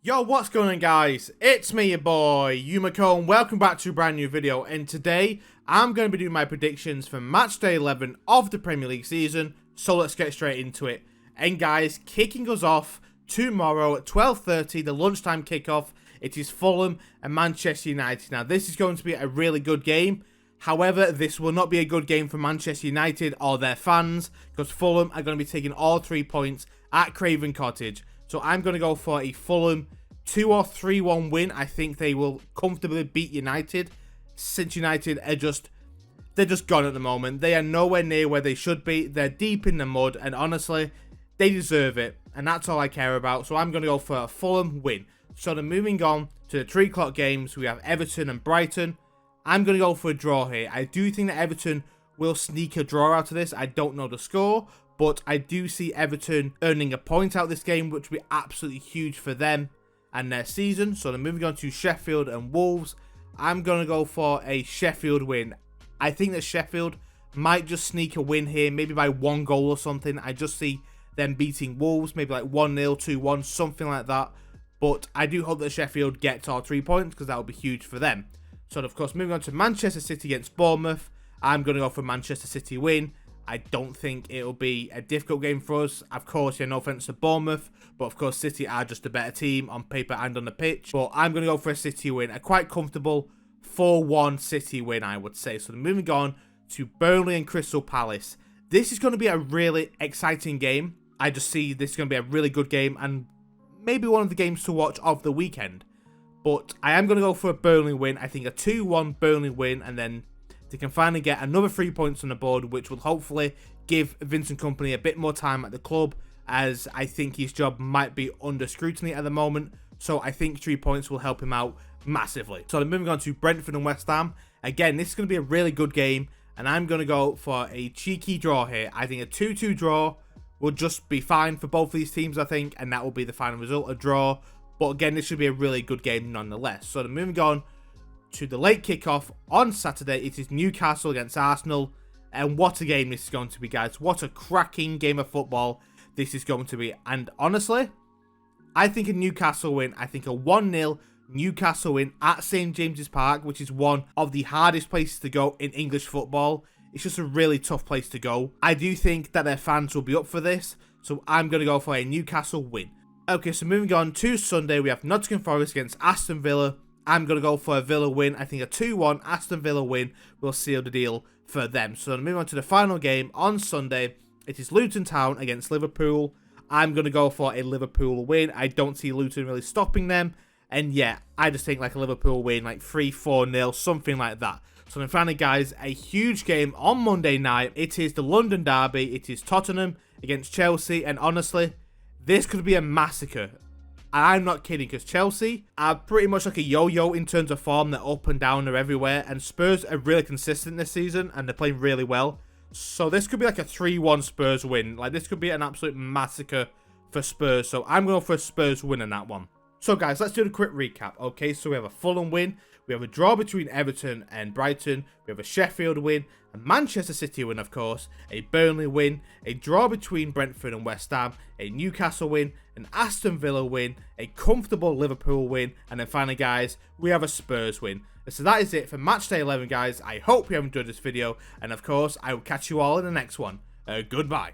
Yo, what's going on, guys? It's me, your boy, Yumiko, and welcome back to a brand new video. And today, I'm going to be doing my predictions for Matchday 11 of the Premier League season. So let's get straight into it. And guys, kicking us off tomorrow at 12:30, the lunchtime kickoff. It is Fulham and Manchester United. Now, this is going to be a really good game. However, this will not be a good game for Manchester United or their fans, because Fulham are going to be taking all 3 points at Craven Cottage. So I'm going to go for a Fulham 2 or 3-1 win. I think they will comfortably beat United, since United are they're just gone at the moment. They are nowhere near where they should be. They're deep in the mud, and honestly, they deserve it. And that's all I care about. So I'm going to go for a Fulham win. So then moving on to the 3 o'clock games, we have Everton and Brighton. I'm going to go for a draw here. I do think that Everton will sneak a draw out of this. I don't know the score, but I do see Everton earning a point out of this game, which would be absolutely huge for them and their season. So then moving on to Sheffield and Wolves, I'm going to go for a Sheffield win. I think that Sheffield might just sneak a win here, maybe by 1 goal or something. I just see them beating Wolves, maybe like 1-0, 2-1, something like that. But I do hope that Sheffield gets all 3 points, because that would be huge for them. So of course, moving on to Manchester City against Bournemouth, I'm going to go for Manchester City win. I don't think it'll be a difficult game for us. Of course, no offense to Bournemouth, but of course City are just a better team on paper and on the pitch. But I'm going to go for a City win, a quite comfortable 4-1 City win, I would say. So moving on to Burnley and Crystal Palace. This is going to be a really exciting game. I just see this is going to be a really good game, and maybe one of the games to watch of the weekend. But I am going to go for a Burnley win. I think a 2-1 Burnley win, and then they can finally get another 3 points on the board, which will hopefully give Vincent Kompany a bit more time at the club, as I think his job might be under scrutiny at the moment. So I think 3 points will help him out massively. So then moving on to Brentford and West Ham. Again, this is going to be a really good game, and I'm going to go for a cheeky draw here. I think a 2-2 draw will just be fine for both of these teams, I think, and that will be the final result, a draw. But again, this should be a really good game nonetheless. So then moving on to the late kickoff on Saturday, it is Newcastle against Arsenal. And what a game this is going to be, guys. What a cracking game of football this is going to be. And honestly, I think a Newcastle win. I think a 1-0 Newcastle win at St. James's Park, which is one of the hardest places to go in English football. It's just a really tough place to go. I do think that their fans will be up for this, so I'm going to go for a Newcastle win. Okay, so moving on to Sunday, we have Nottingham Forest against Aston Villa. I'm going to go for a Villa win. I think a 2-1 Aston Villa win will seal the deal for them. So moving on to the final game on Sunday, it is Luton Town against Liverpool. I'm going to go for a Liverpool win. I don't see Luton really stopping them. And yeah, I just think like a Liverpool win, like 3-4-0, something like that. So then finally, guys, a huge game on Monday night. It is the London Derby. It is Tottenham against Chelsea. And honestly, this could be a massacre. And I'm not kidding, because Chelsea are pretty much like a yo-yo in terms of form. They're up and down, they're everywhere. And Spurs are really consistent this season, and they're playing really well. So this could be like a 3-1 Spurs win. Like, this could be an absolute massacre for Spurs. So I'm going for a Spurs win in that one. So guys, let's do a quick recap. Okay, so we have a Fulham win, we have a draw between Everton and Brighton, we have a Sheffield win, a Manchester City win, of course, a Burnley win, a draw between Brentford and West Ham, a Newcastle win, an Aston Villa win, a comfortable Liverpool win, and then finally, guys, we have a Spurs win. So that is it for Matchday 11, guys. I hope you have enjoyed this video, and of course, I will catch you all in the next one. Goodbye.